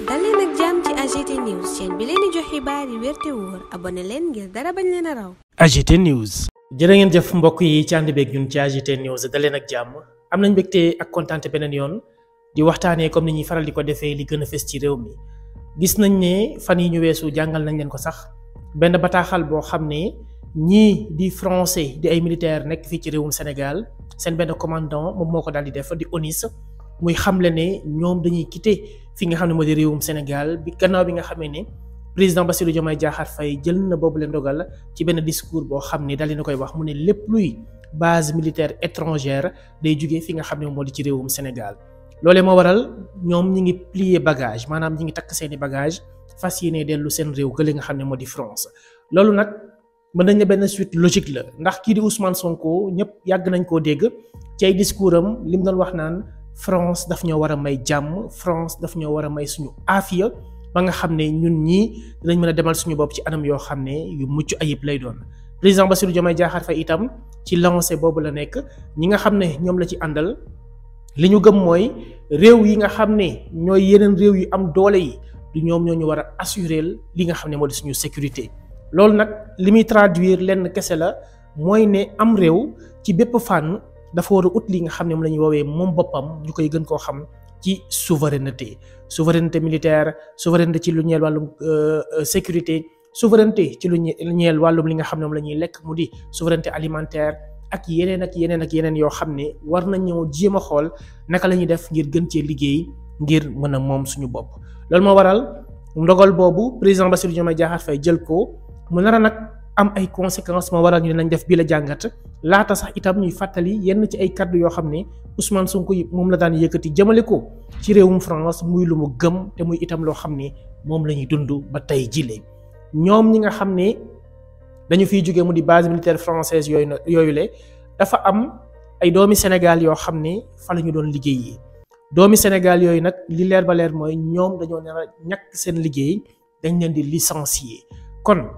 dal leen ak jàmm ci AGT News chaîne bi leen di jox xibaar yi wér te wóor abonné leen ngir dara bañ leen a raw. AGT News. jërë ngeen jëf mbokk yi ci ànd beeg ñun ci AGT News dal leen ak jàmm am nañ mbégte ak kontaante beneen yoon di waxtaanee comme ni ñuy faral di ko defee li gën a fës ci réew mi. gis nañ ne fan yi ñu weesu jàngal nañ leen ko sax benn bataaxal boo xam ne ñii di français di ay militaire nekk fii ci réewum Sénégal seen benn commandant moom moo ko daal di def di ONIS muy xamle ne ñoom dañuy quitter fi nga xam ne moo di réewum Sénégal bi gannaaw bi nga xamee ne président Bassirou Diomaye Diakhar Faye jël na boobu leen dogal ci benn discours boo xam ne daal dina koy wax mu ne lépp luy base militaire étrangère day jugee fi nga xam ne moo di ci réewum Sénégal. loolee moo waral ñoom ñi ngi plier bagage maanaam ñi ngi takk seeni bagage fas yéene dellu seen réew gële nga xam ne moo di France. loolu nag mën nañ ne benn suite logique la ndax kii di Ousmane Sonko ñëpp yàgg nañ koo dégg ci ay discours am li mu doon wax naan France daf ñoo war a may jàmm France daf ñoo war a may suñu aafiya ba nga xam ne ñun ñii dinañ mën a demal suñu bopp ci anam yoo xam ne yu mucc ayib lay doon. président Bassirou Diomaye Diakhar Faye itam ci lancé boobu la nekk ñi nga xam ne ñoom la ci àndal li ñu gëm mooy réew yi nga xam ne ñooy yeneen réew yu am doole yi du ñoom ñoo ñu war a assurer li nga xam ne moo di suñu sécurité. loolu nag li muy traduire lenn kese la mooy ne am réew ci bépp fànn dafa war a ut li nga xam ne moom la ñuy woowee moom boppam ñu koy gën koo xam ci souveraineté militaire souveraineté ci lu ñeel wàllum sécurité souveraineté ci lu ñeel wàllum li nga xam ne moom la ñuy lekk mu di souveraineté alimentaire ak yeneen yoo xam ne war nañoo jéem a xool naka la ñuy def ngir gën cee liggéey ngir mën a moom suñu bopp. loolu moo waral ndogal boobu président Bassirou Diomaye Diakhar Faye jël ko mu nar a nag am ay conséquences moo waral ñu ne nañ def bi la jàngat laata sax itam ñuy fàttali yenn ci ay kaddu yoo xam ne Ousmane Sonko yi moom la daan yëkkati jëmale ko ci réewum France muy lu mu gëm te muy itam loo xam ne moom la ñuy dund ba tey jile. ñoom ñi nga xam ne dañu fiy jóge mu di base militaire française yooyu le dafa am ay doomi Sénégal yoo xam ne fa la ñu doon liggéeyee doomi Sénégal yooyu nag li leer ba leer mooy ñoom dañoo nar a ñàkk seen liggéey dañ leen di licencier. kon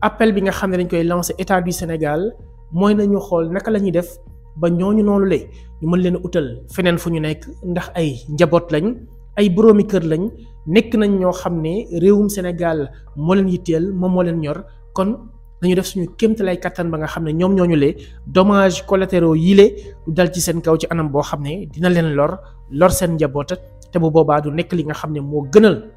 appel bi nga xam ne dañ koy lancer état du Sénégal mooy nañu xool naka la ñuy def ba ñooñu noonu le ñu mën leen utal feneen fu ñu nekk ndax ay njaboot lañ ay boroomi kër lañ nekk nañ ñoo xam ne réewum Sénégal moo leen yitteel moom moo leen ñor kon dañu def suñu kéemtalaay kattan ba nga xam ne ñoom ñooñu le dommages collatéraux yi le du dal ci seen kaw ci anam boo xam ne dina leen lor seen njaboot te bu boobaa du nekk li nga xam ne moo gënal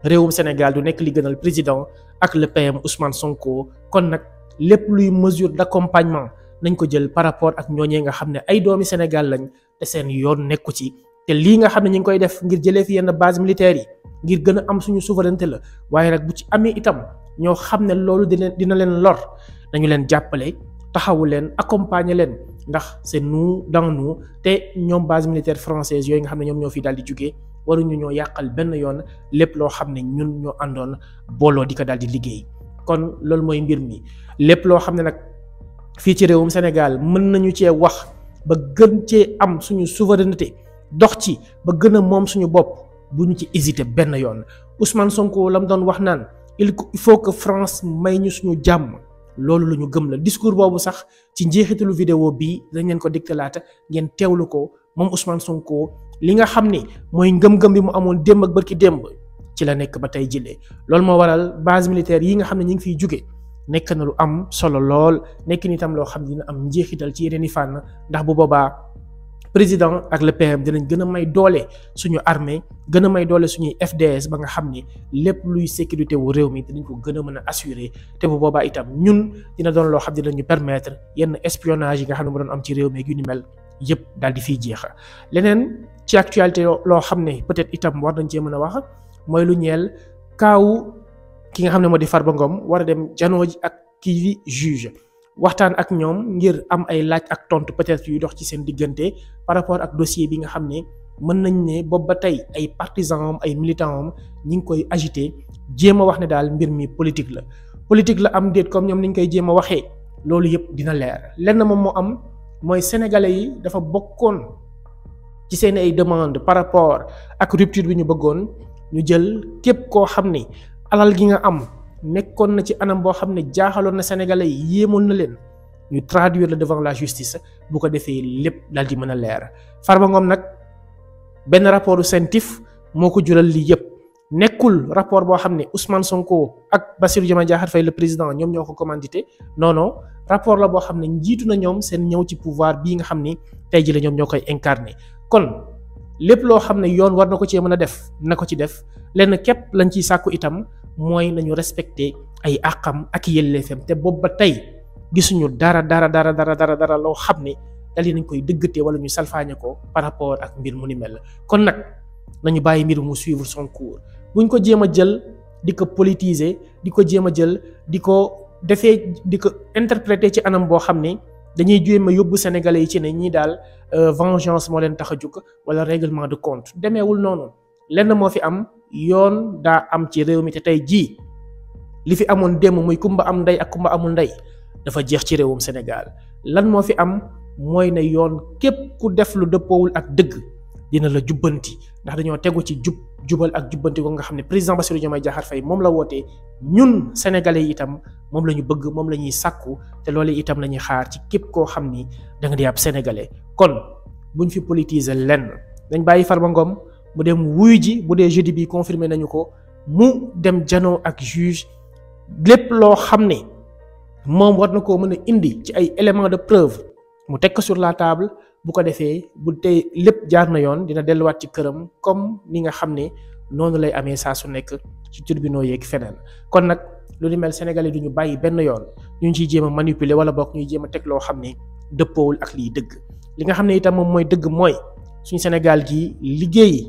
réewum Sénégal du nekk li gënal président ak le PM Ousmane Sonko. kon nag lépp luy mesure d'accompagnement nañ ko jël par rapport ak ñooñee nga xam ne ay doomi Sénégal lañ te seen yoon nekku ci te lii nga xam ne ñu ngi koy def ngir jëlee fi yenn base militaire yi ngir gën a am suñu souveraineté la waaye nag bu ci amee itam ñoo xam ne loolu dina leen lor dañu leen jàppale taxawu leen accompagner leen ndax c'est nous dans nous te ñoom base militaire française yooyu nga xam ne ñoom ñoo fi daal di jugee waruñu ñoo yàqal benn yoon lépp loo xam ne ñun ñoo àndoon booloo di ko daal di liggéey. kon loolu mooy mbir mi lépp loo xam ne nag fii ci réewum Sénégal mën nañu cee wax ba gën cee am suñu souveraineté dox ci ba gën a moom suñu bopp bu ñu ci hésiter benn yoon. Ousmane Sonko la mu doon wax naan il faut que France may ñu suñu jàmm loolu la ñu gëm la discours boobu sax ci njeexitalu vidéo bii dañ leen ko digtalaata ngeen teewlu ko moom Ousmane Sonko li nga xam ne mooy ngëm-ngëm bi mu amoon démb ak bërki démb ci la nekk ba tey jëlee. loolu moo waral base militaire yi nga xam ne ñu ngi fiy jóge nekk na lu am solo lool nekk ni tam loo xam ne dina am njeexital ci yeneen i fànn ndax bu boobaa président ak le PM dinañ gën a may doole suñu armée gën a may doole suñuy FDS ba nga xam ne lépp luy sécurité wu réew mi dinañ ko gën a mën a assurer te bu boobaa itam ñun dina doon loo xam ne dinañu permettre yenn espionnage yi nga xam ne mu doon am ci réew mi yu ni mel yëpp daal di fiy jeexa. leneen ci actualité loo xam ne peut-être itam war nañ cee mën a wax mooy lu ñeel kaawu ki nga xam ne moo di Farba Ngom war a dem janoo ji ak kii di juge waxtaan ak ñoom ngir am ay laaj ak tontu peut-être yu dox ci seen diggante par rapport ak dossier bi nga xam ne mën nañ ne boobu ba tey ay partisans am ay militants am ñi ngi koy agité jéem a wax ne daal mbir mi politique la am déet comme ñoom ni ñu koy jéem a waxee loolu yëpp dina leer. lenn moom moo am mooy sénégalais yi dafa bokkoon ci seen ay demande par rapport ak rupture bi ñu bëggoon ñu jël képp koo xam ne alal gi nga am nekkoon na ci anam boo xam ne jaaxaloon na sénégalais yi yéemoon na leen ñu traduire le devant la justice bu ko defee lépp daal di mën a leer. Farba Ngom nag benn rapportu CENTIF moo ko jural lii yëpp nekkul rapport boo xam ne Ousmane Sonko ak Bassirou Diomaye Diakhar Faye le président ñoom ñoo ko commandité non rapport la boo xam ne njiitu na ñoom seen ñëw ci pouvoir bii nga xam ni tey ji la ñoom ñoo koy incarné kon lépp loo xam ne yoon war na ko cee mën a def na ko ci def lenn képp lañ ciy sàkku itam mooy nañu respecté ay àqam ak yelleefam te boobu ba tey gisuñu dara loo xam ne dali nañ koy dëggatee wala ñu salfaañe ko par rapport ak mbir mu ni mel kon nag nañu bàyyi mbir mu suivre son cours buñ ko jéem a jël di ko politiser di ko jéem a jël di ko defee di ko interpréter ci anam boo xam ne dañuy jéem a yóbbu sénégalais yi ci ne ñii daal vengeance moo leen tax a jug wala règlement de compte demeewul noonu lenn moo fi am yoon daa am ci réew mi te tey jii li fi amoon démb muy kumba am ndey ak kumba amul ndey dafa jeex ci réewum Sénégal lan moo fi am mooy ne yoon képp ku def lu dëppoowul ak dëgg dina la jubbanti ndax dañoo tegu ci jubal ak jubbanti ko nga xam ne président Bassirou Diomaye Diakhar Faye moom la wootee ñun sénégalais yi itam moom la ñu bëgg moom la ñuy sàkku te loolu itam la ñuy xaar ci képp koo xam ni da nga di ab sénégalais kon buñ fi politiser lenn dañ bàyyi Farba Ngom mu dem wuy ji bu dee jeudi bi confirmé nañu ko mu dem janoo ak juge lépp loo xam ne moom war na koo mën a indi ci ay éléments de preuve mu teg ko sur la table bu ko defee bu tey lépp jaar na yoon dina delluwaat ci këram comme ni nga xam ne noonu lay amee saa su nekk ci tribunaux yeeg feneen kon nag lu ni mel Sénégalais du ñu bàyyi benn yoon ñu ciy jéem a manipuler wala boog ñuy jéem a teg loo xam ne dëppoowul ak liy dëgg li nga xam ne itam moom mooy dëgg mooy suñu Sénégal gi liggéey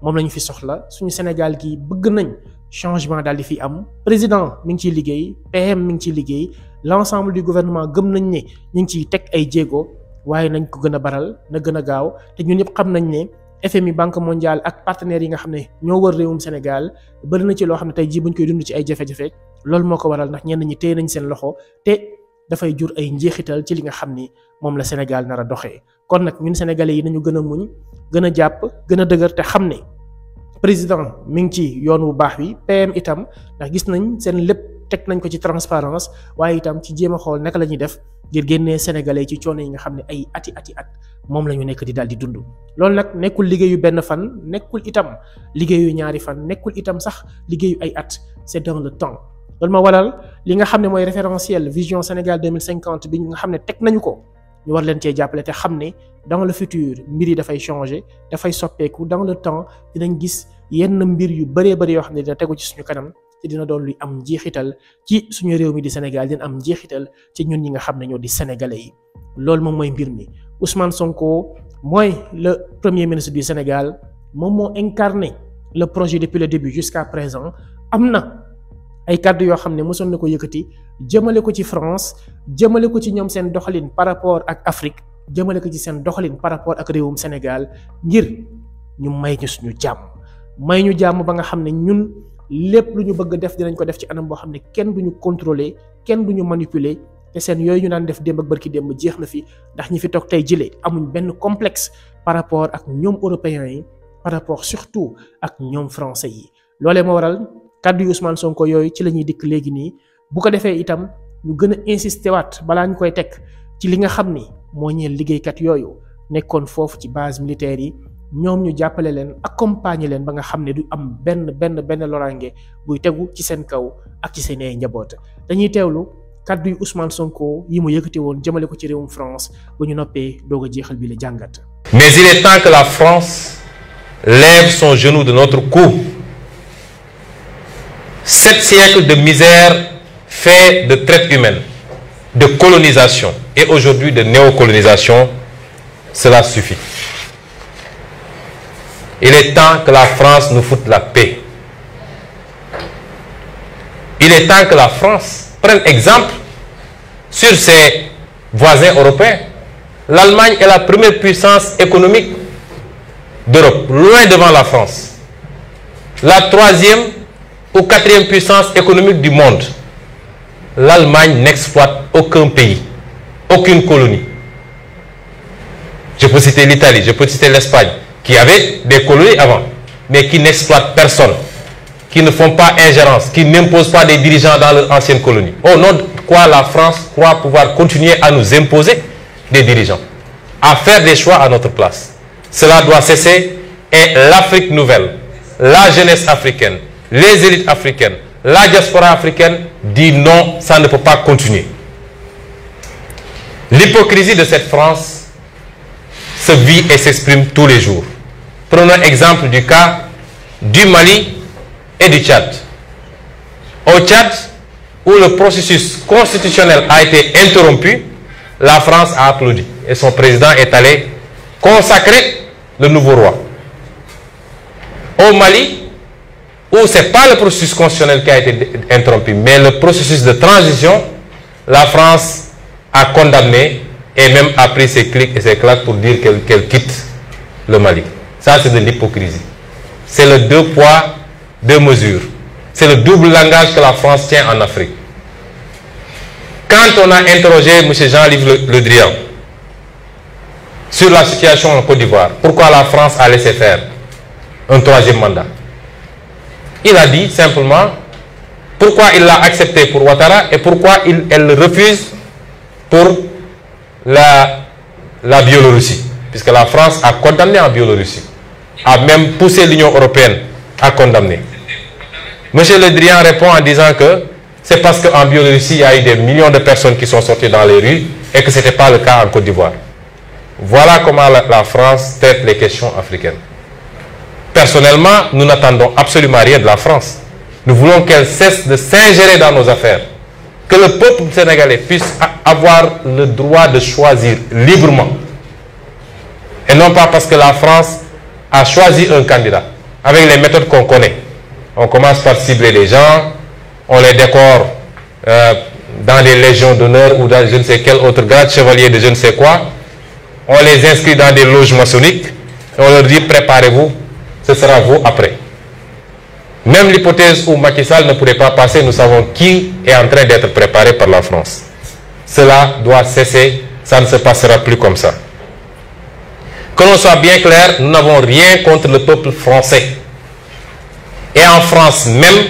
moom la ñu fi soxla suñu Sénégal gi bëgg nañ changement daal di fi am président mi ngi ciy liggéey PM mi ngi ciy liggéey l'ensemble du gouvernement gëm nañ ne ñu ngi ciy teg ay jéego waaye nañ ko gën a baral na gën a gaaw te ñun ñëpp xam nañ ne FMI Banque mondiale ak partenaires yi nga xam ne ñoo wër réewum Sénégal bëri na ci loo xam ne tey jii buñ koy dund ci ay jafe-jafe loolu moo ko waral ndax ñenn ñi téye nañ seen loxo te dafay jur ay njeexital ci li nga xam ni moom la Sénégal nar a doxee kon nag ñun sénégalais yi nañu gën a muñ gën a jàpp gën a dëgër te xam ne président mi ngi ci yoon wu baax wi PM itam ndax gis nañ seen lépp teg nañ ko ci transparence waaye itam ci jéem a xool naka la ñuy def ngir génnee sénégalais ci coono yi nga xam ne ay ati at moom la ñu nekk di daal di dund. loolu nag nekkul liggéeyu benn fan nekkul itam liggéeyu ñaari fan nekkul itam sax liggéeyu ay at c'est dans le temps loolu ma waral li nga xam ne mooy référentiel vision Sénégal 2050 bi nga xam ne teg nañu ko ñu war leen cee jàppale te xam ne dans le futur mbir yi dafay changer dafay soppeeku dans le temps dinañ gis yenn mbir yu bëree bëri yoo xam ne dina tegu ci suñu kanam. te dina doon luy am njeexital ci suñu réew mi di Sénégal dina am njeexital ci ñun ñi nga xam ne ñoo di sénégalais yi loolu moom mooy mbir mi Ousmane Sonko mooy le premier ministre du Sénégal moom moo incarné le projet depuis le début jusqu'à présent am na ay kàddu yoo xam ne mosoon na ko yëkkati jëmale ko ci France jëmale ko ci ñoom seen doxalin par rapport ak Afrique jëmale ko ci seen doxalin par rapport ak réewum Sénégal ngir ñu may ñu suñu jàmm may ñu jàmm ba nga xam ne ñun lépp lu ñu bëgg def dinañ ko def ci anam boo xam ne kenn duñu contrôler kenn duñu manipuler te seen yooyu ñu daan def démb ak barki démb jeex na fi ndax ñi fi toog tey jëlee amuñ benn complexe par rapport ak ñoom européens yi par rapport surtout ak ñoom français yi loolee moo waral kàddu yu Ousmane Sonko yooyu ci la ñuy dikk léegi nii bu ko defee itam ñu gën a insister waat balaa ñu koy teg ci li nga xam ni moo ñeel liggéeykat yooyu nekkoon foofu ci base militaire yi ñoom ñu jàppale leen accompagner leen ba nga xam ne du am benn loraange buy tegu ci seen kaw ak ci seen ay njaboot dañuy teewlu kàddu yu Ousmane Sonko yi mu yëkkati woon jëmale ko ci réewum France ba ñu noppee doog a jeexal bi la jàngat. Mais il est temps que la France lève son genou de notre cou. 7 siècles de misère fait de traite humaine, de colonisation et aujourd'hui de néocolonisation, cela suffit. Il est temps que la France nous foute la paix. Il est temps que la France prenne exemple sur ses voisins européens. L'Allemagne est la première puissance économique d'Europe, loin devant la France. La 3e ou 4e puissance économique du monde. L'Allemagne n'exploite aucun pays, aucune colonie. Je peux citer l'Italie, je peux citer l'Espagne, qui avaient des colonies avant, mais qui n'exploitent personne, qui ne font pas ingérence, qui n'imposent pas des dirigeants dans leur ancienne colonie. Au nom de quoi la France croit pouvoir continuer à nous imposer des dirigeants, à faire des choix à notre place. Cela doit cesser et l'Afrique nouvelle la jeunesse africaine, les élites africaines, la diaspora africaine dit non, ça ne peut pas continuer. L'hypocrisie de cette France se vit et s'exprime tous les jours. Prenons exemple du cas du Mali et du Tchad. Au Tchad, où le processus constitutionnel a été interrompu, la France a applaudi et son président est allé consacrer le nouveau roi. Au Mali, où ce n'est pas le processus constitutionnel qui a été interrompu, mais le processus de transition, la France a condamné et même a pris ses clics et ses claques pour dire qu'elle quitte le Mali. Ça, c'est de l'hypocrisie. C'est le 2 poids, 2 mesures. C'est le double langage que la France tient en Afrique. Quand on a interrogé M. Jean-Yves Le Drian sur la situation en Côte d'Ivoire, pourquoi la France a laissé faire un 3e mandat, il a dit simplement pourquoi il l'a accepté pour Ouattara et pourquoi elle le refuse pour la Biélorussie, puisque la France a condamné en Biélorussie, a même poussé l'Union européenne à condamner. M. Le Drian répond en disant que c'est parce qu'en Biélorussie, il y a eu des millions de personnes qui sont sorties dans les rues et que ce n'était pas le cas en Côte d'Ivoire. Voilà comment la France traite les questions africaines. Personnellement, nous n'attendons absolument rien de la France. Nous voulons qu'elle cesse de s'ingérer dans nos affaires. Que le peuple sénégalais puisse avoir le droit de choisir librement. Et non pas parce que la France a choisi un candidat avec les méthodes qu'on connaît. On commence par cibler les gens, on les décore dans des légions d'honneur ou dans je ne sais quel autre grade, chevalier de je ne sais quoi. On les inscrit dans des loges maçonniques et on leur dit préparez-vous, ce sera vous après. Même l'hypothèse où Macky Sall ne pourrait pas passer, nous savons qui est en train d'être préparé par la France. Cela doit cesser, ça ne se passera plus comme ça. Que l'on soit bien clair, nous n'avons rien contre le peuple français. Et en France même,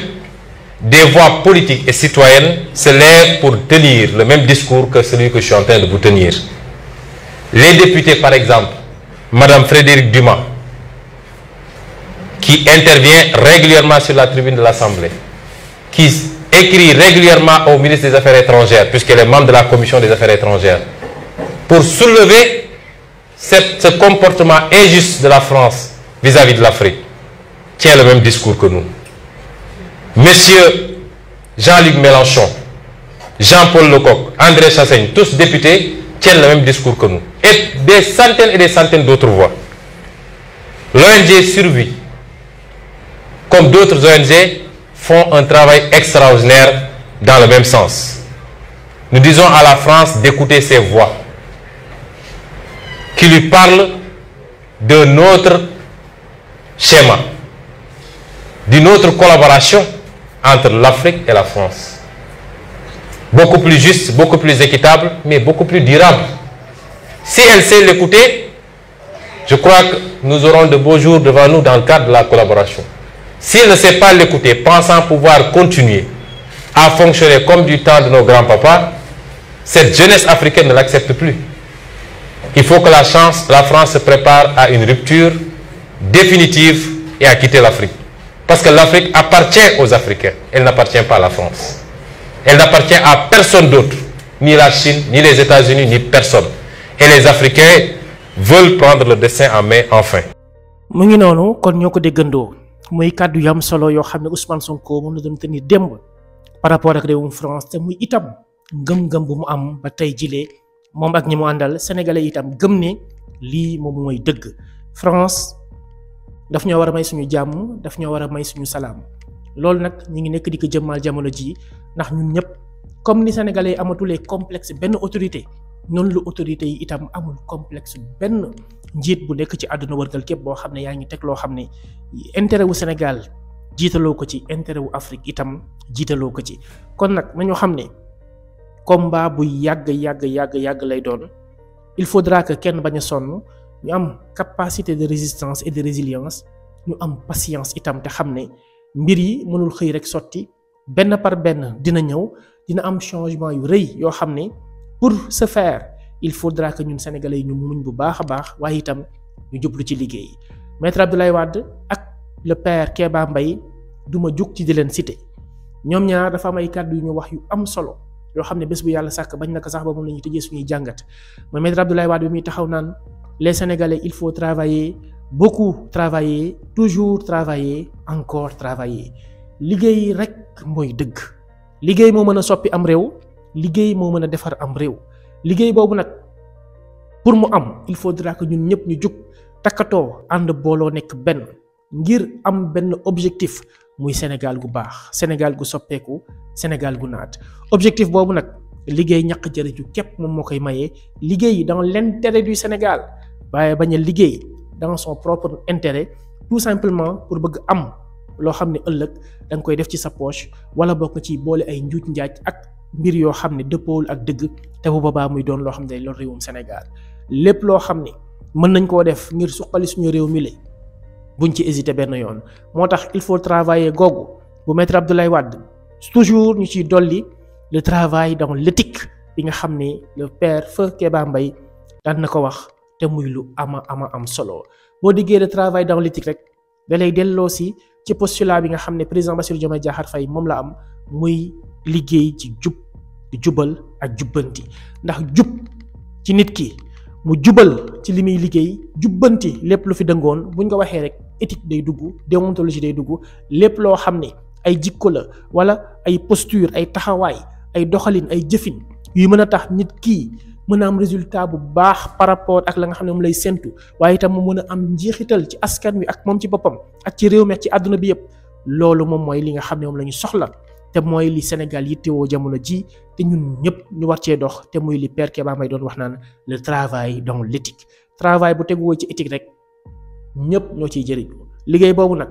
des voix politiques et citoyennes se lèvent pour tenir le même discours que celui que je suis en train de vous tenir. Les députés, par exemple, Madame Frédérique Dumas, qui intervient régulièrement sur la tribune de l'Assemblée, qui écrit régulièrement au ministre des Affaires étrangères, puisqu'elle est membre de la Commission des Affaires étrangères, pour soulever ce comportement injuste de la France vis-à-vis de l'Afrique, tient le même discours que nous. Monsieur Jean-Luc Mélenchon, Jean-Paul Lecoq, André Chassaigne, tous députés, tiennent le même discours que nous. Et des centaines d'autres voix. L'ONG Survie, comme d'autres ONG, font un travail extraordinaire dans le même sens. Nous disons à la France d'écouter ces voix qui lui parlent d'un autre schéma, d'une autre collaboration entre l'Afrique et la France. Beaucoup plus juste, beaucoup plus équitable, mais beaucoup plus durable. Si elle sait l'écouter, je crois que nous aurons de beaux jours devant nous dans le cadre de la collaboration. Si elle ne sait pas l'écouter, pensant pouvoir continuer à fonctionner comme du temps de nos grands-papas, cette jeunesse africaine ne l'accepte plus. Il faut que la France se prépare à une rupture définitive et à quitter l'Afrique. Parce que l'Afrique appartient aux Africains, elle n'appartient pas à la France. Elle n'appartient à personne d'autre, ni la Chine, ni les États-Unis, ni personne. Et les Africains veulent prendre le destin en main enfin. mu ngi noonu kon ñoo ko déggandoo muy kàddu yu am solo yoo xam ne Ousmane Sonko moom la doon tenir démb par rapport ak réewum France te muy itam ngëm-ngëm bu mu am ba tey jilee moom ak ñi mu àndal sénégalais itam gëm ne lii moom mooy dëgg. France daf ñoo war a may suñu jàmm, daf ñoo war a may suñu salaam loolu nag ñu ngi nekk di ko jëmmal jamono ji ndax ñun ñëpp comme ni sénégalais amatulee complexe benn autorité noonu lu autorité yi itam amul complexe benn njiit bu nekk ci àdduna wërgal képp boo xam ne yaa ngi teg loo xam ne intérêt wu Sénégal jiitaloo ko ci, intérêt wu Afrique itam jiitaloo ko ci. kon nag nañoo xam ne combat bu yàgg lay doon. Il faudra que kenn bañ a sonn, ñu am capacité de résistance et de résilience, ñu am patience itam te xam ne mbir yi mënul xëy rek sotti benn par benn dina ñëw, dina am changement yu rëy yoo xam ne pour ce faire il faudra que ñun sénégalais yi ñu muñ bu baax a baax waaye itam ñu jublu ci liggéey. Maître Abdoulaye Wade ak le père Kéba Mbaye duma jug ci di leen cité ñoom ñaar dafa am ay kàddu yu ñu wax yu am solo yoo xam ne bés bu yàlla sàkk bañ naka sax ba moom la ñuy tëjee suñuy jàngat mooy maître Abdoulaye Wade bi muy taxaw naan les Sénégalais il faut travailler beaucoup travailler toujours travailler encore travailler liggéey rek mooy dëgg liggéey moo mën a soppi am réew liggéey moo mën a defar am réew liggéey boobu nag pour mu am il faudra que ñun ñëpp ñu jug takkatoo ànd booloo nekk benn ngir am benn objectif muy Sénégal gu baax Sénégal gu soppeeku Sénégal gu naat objectif boobu nag liggéey ñaq jëriñu képp moom moo koy mayee liggéey dans l'intérêt du Sénégal waaye bañ a liggéey dans son propre intérêt tout simplement pour bëgg am loo xam ne ëllëg da nga koy def ci sa poche wala bokk nga ci boole ay njuuj njaaj ak mbir yoo xam ne dëppoowul ak dëgg te bu boobaa muy doon loo xam ne loolu réewum Sénégal lépp loo xam ne mën nañ koo def ngir suqali suñu réew mi la buñ ci hésité benn yoon moo tax il faut travailler googu bu maître Abdoulaye Wade toujours ñu ciy dolli le travail dans l'éthique bi nga xam ne le père feu Kéba Mbaye daan na ko wax te muy lu ama am solo boo diggee le travail dans l'éthique rek da lay delloo si ci postulat bi nga xam ne président Bassirou Diomaye Diakhar Faye moom la am muy liggéey ci jub di jubal ak jubbanti ndax jub ci nit ki mu jubal ci li muy liggéey jubbanti lépp lu fi dëngoon buñ ko waxee rek éthique day dugg déontologie day dugg lépp loo xam ne ay jikko la wala ay posture ay taxawaay ay doxalin ay jëfin yu mën a tax nit kii mën a am résultat bu baax par rapport ak la nga xam ne moom lay séntu waaye itam mu mën a am njeexital ci askan wi ak moom ci boppam ak ci réew mi ak ci àdduna bi yëpp loolu moom mooy li nga xam ne moom la ñu soxla te mooy li Sénégal yittewoo jamono ji te ñun ñëpp ñu war cee dox te muy li père Kéba Mbaye doon wax naan le travail dans l'éthique travail bu teguwoo ci éthique rek ñëpp ñoo ciy jëriñu liggéey boobu nag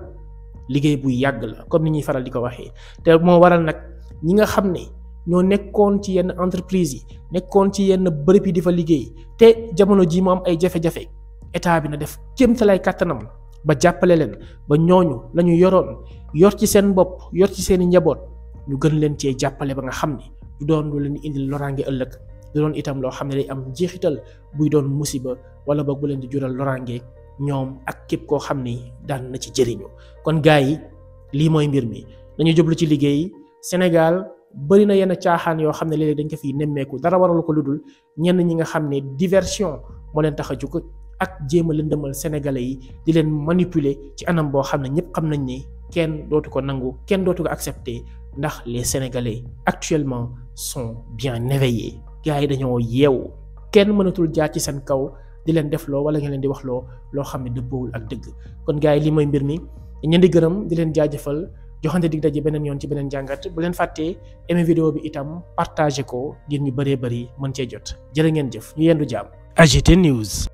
liggéey buy yàgg la comme ni ñuy faral di ko waxee te moo waral nag ñi nga xam ne ñoo nekkoon ci yenn entreprise yi nekkoon ci yenn bërëb yi di fa liggéey te jamono ji mu am ay jafe-jafe état bi na def kéemtalaay kàttanam ba jàppale leen ba ñooñu la ñu yoroon yor ci seen bopp yor ci seen i njaboot ñu gën leen cee jàppale ba nga xam ne du doon lu leen indil loraange ëllëg du doon itam loo xam ne day am njeexital buy doon musiba wala boog bu leen di jural loraange ñoom ak képp koo xam ni daan na ci jëriñu kon gars yi lii mooy mbir mi dañu jublu ci liggéey Sénégal bëri na yenn caaxaan yoo xam ne léeg-léeg dañ ko fiy nemmeeku dara waralu ko lu dul ñenn ñi nga xam ne diversion moo leen tax a jóg ak jéem a lëndëmal sénégalais yi di leen manipuler ci anam boo xam ne ñëpp xam nañ ne kenn dootu ko nangu kenn dootu ko accepter ndax les sénégalais actuellement sont bien éveillés gars yi dañoo yeewu kenn mënatul jaar ci seen kaw di leen def loo wala nga leen di wax loo xam ne dëppoowul ak dëgg kon gars yi lii mooy mbir mi ñeen di gërëm di leen jaajëfal joxante dig daje beneen yoon ci beneen jàngat bu leen fàttee aimé vidéo bi itam partagé ko ngir ñu bëree bëri mën cee jot jërë ngeen jëf ñu yendu jàmm. AGT News.